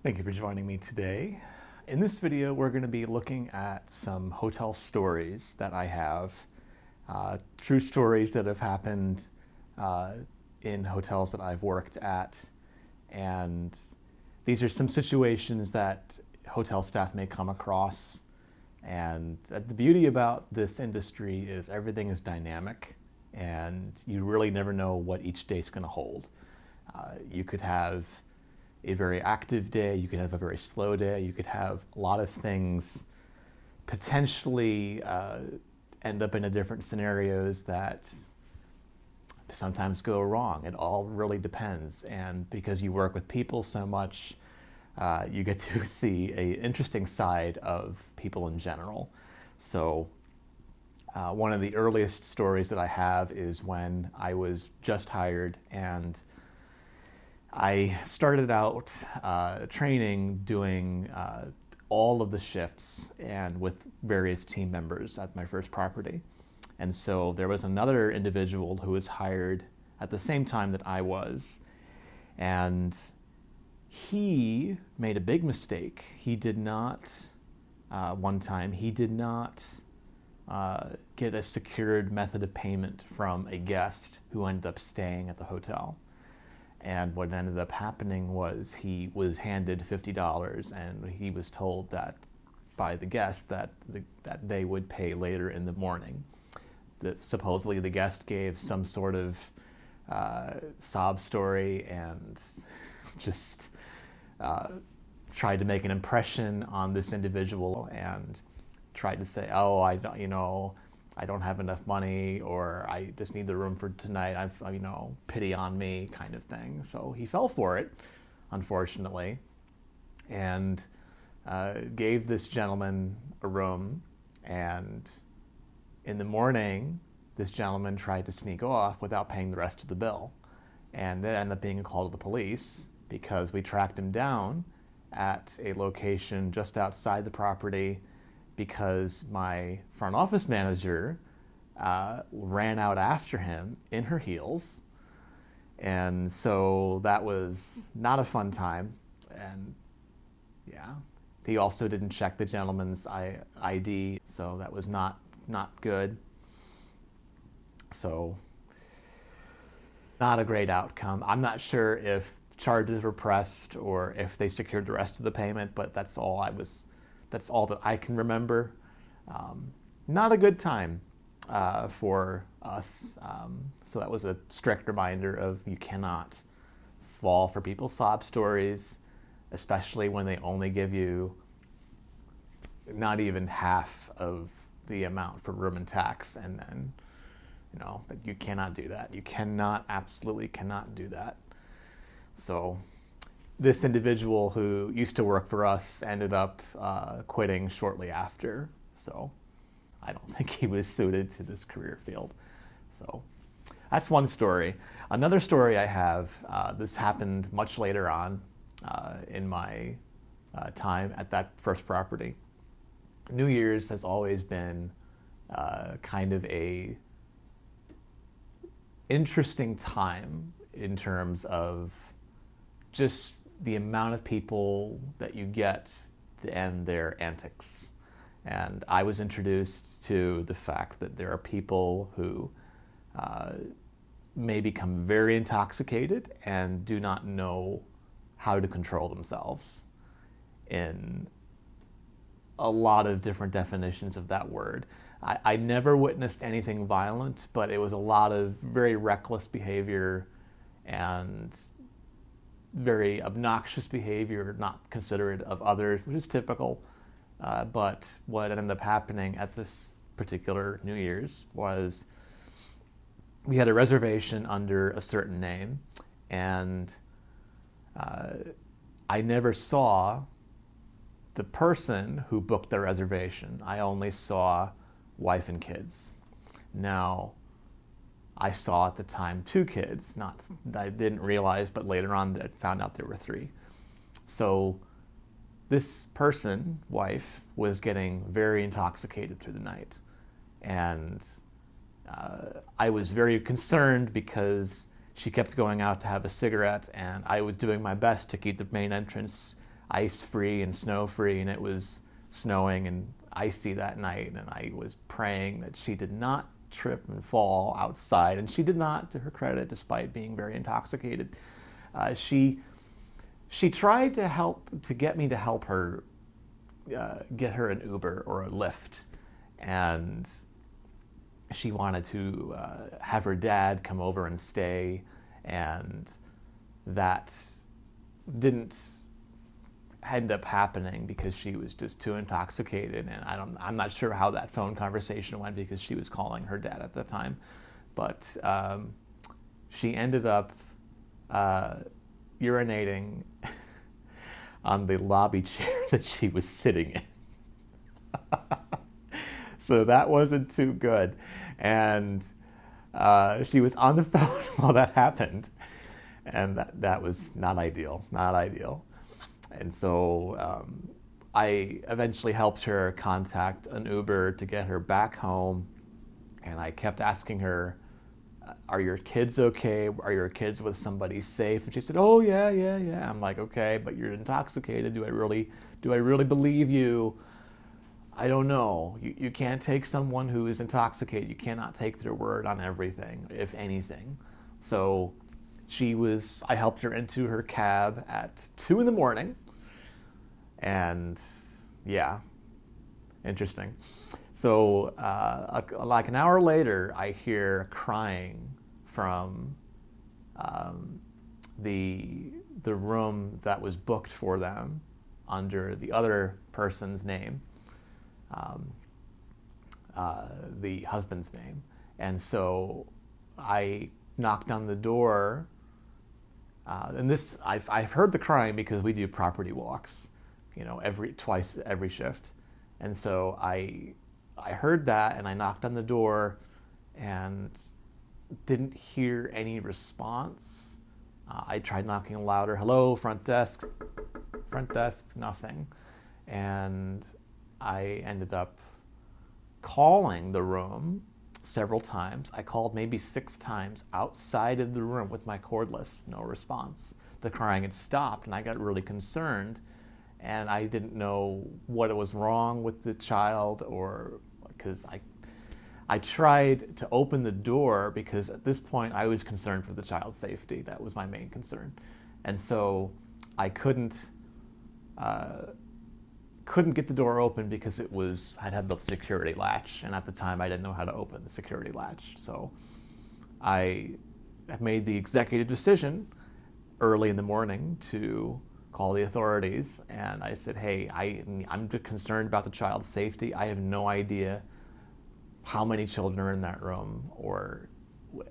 Thank you for joining me today. In this video, we're going to be looking at some hotel stories that I have, true stories that have happened in hotels that I've worked at. And these are some situations that hotel staff may come across. And the beauty about this industry is everything is dynamic, and you really never know what each day is going to hold. You could have a very active day, you could have a very slow day, you could have a lot of things potentially end up in a different scenarios that sometimes go wrong. It all really depends, and because you work with people so much, you get to see an interesting side of people in general. So one of the earliest stories that I have is when I was just hired, and I started out training, doing all of the shifts and with various team members at my first property. And so there was another individual who was hired at the same time that I was, and he made a big mistake. He did not, one time, he did not get a secured method of payment from a guest who ended up staying at the hotel. And what ended up happening was he was handed $50, and he was told that by the guest that they would pay later in the morning. That supposedly the guest gave some sort of sob story and just tried to make an impression on this individual and tried to say, "Oh, I don't have enough money, or I just need the room for tonight. Pity on me," kind of thing. So he fell for it, unfortunately, and gave this gentleman a room. And in the morning, this gentleman tried to sneak off without paying the rest of the bill. And that ended up being a call to the police, because we tracked him down at a location just outside the property, because my front office manager ran out after him in her heels. And so that was not a fun time. And yeah, he also didn't check the gentleman's ID, so that was not good. So not a great outcome. I'm not sure if charges were pressed or if they secured the rest of the payment, but that's all that I can remember. Not a good time for us. So that was a strict reminder of you cannot fall for people's sob stories, especially when they only give you not even half of the amount for room and tax, and then you cannot do that. You absolutely cannot do that. So this individual who used to work for us ended up quitting shortly after. So I don't think he was suited to this career field. So that's one story. Another story I have, this happened much later on in my time at that first property. New Year's has always been kind of a interesting time in terms of just the amount of people that you get and their antics. And I was introduced to the fact that there are people who may become very intoxicated and do not know how to control themselves, in a lot of different definitions of that word. I never witnessed anything violent, but it was a lot of very reckless behavior and very obnoxious behavior, not considerate of others, which is typical. But what ended up happening at this particular New Year's was we had a reservation under a certain name, and I never saw the person who booked the reservation. I only saw wife and kids. Now, I saw at the time 2 kids. I didn't realize, but later on I found out there were 3. So this person, wife, was getting very intoxicated through the night. And I was very concerned because she kept going out to have a cigarette, and I was doing my best to keep the main entrance ice-free and snow-free, and it was snowing and icy that night, and I was praying that she did not trip and fall outside, and she did not, to her credit, despite being very intoxicated. She tried to get me to help her get her an Uber or a Lyft, and she wanted to have her dad come over and stay, and that didn't end up happening because she was just too intoxicated, and I'm not sure how that phone conversation went because she was calling her dad at the time, but she ended up urinating on the lobby chair that she was sitting in. So that wasn't too good, and she was on the phone while that happened, and that was not ideal, not ideal. And so I eventually helped her contact an Uber to get her back home, and I kept asking her, are your kids okay? Are your kids with somebody safe? And she said, oh, yeah. I'm like, okay, but you're intoxicated. Do I really believe you? I don't know. You can't take someone who is intoxicated. You cannot take their word on everything, if anything. So I helped her into her cab at 2 a.m. And yeah, interesting. So like an hour later, I hear crying from the room that was booked for them under the other person's name, the husband's name. And so I knocked on the door, and I've heard the crying because we do property walks, twice every shift. And so I heard that, and I knocked on the door and didn't hear any response. I tried knocking louder. Hello, front desk, nothing. And I ended up calling the room several times. I called maybe 6 times outside of the room with my cordless, no response. The crying had stopped, and I got really concerned, and I didn't know what was wrong with the child, or because I tried to open the door because at this point I was concerned for the child's safety. That was my main concern. And so I couldn't get the door open because I'd had the security latch, and at the time I didn't know how to open the security latch. So I made the executive decision early in the morning to call the authorities, and I said, hey, I'm concerned about the child's safety. I have no idea how many children are in that room, or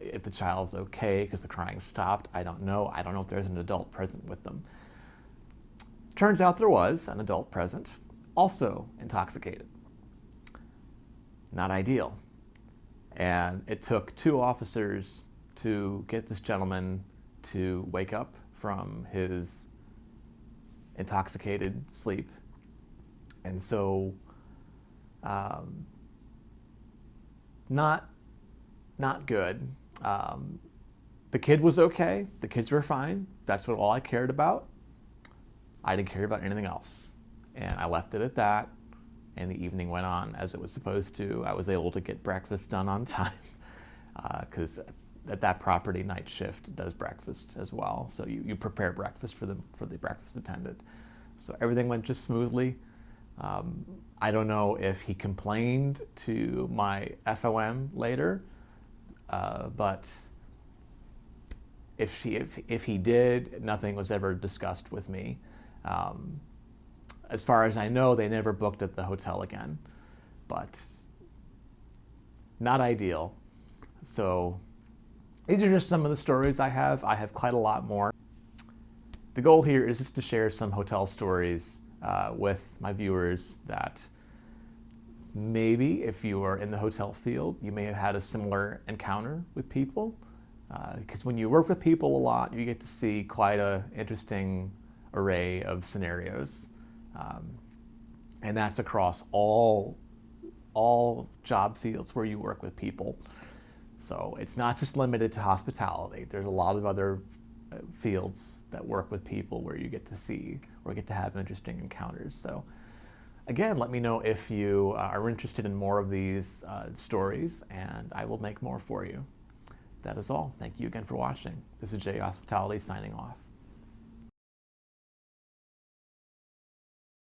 if the child's okay because the crying stopped. I don't know if there's an adult present with them. Turns out there was an adult present, also intoxicated. Not ideal. And it took 2 officers to get this gentleman to wake up from his intoxicated sleep. And so not good. The kid was okay. The kids were fine. That's all I cared about. I didn't care about anything else. And I left it at that. And the evening went on as it was supposed to. I was able to get breakfast done on time because at that property, night shift does breakfast as well. So you prepare breakfast for the breakfast attendant. So everything went just smoothly. I don't know if he complained to my FOM later, but if he did, nothing was ever discussed with me. As far as I know, they never booked at the hotel again, but not ideal. So these are just some of the stories I have. I have quite a lot more. The goal here is just to share some hotel stories with my viewers that maybe if you are in the hotel field, you may have had a similar encounter with people. Because when you work with people a lot, you get to see quite an interesting array of scenarios. And that's across all job fields where you work with people. So it's not just limited to hospitality. There's a lot of other fields that work with people where you get to see or get to have interesting encounters. So again, let me know if you are interested in more of these stories, and I will make more for you. That is all. Thank you again for watching. This is Jay Hospitality signing off.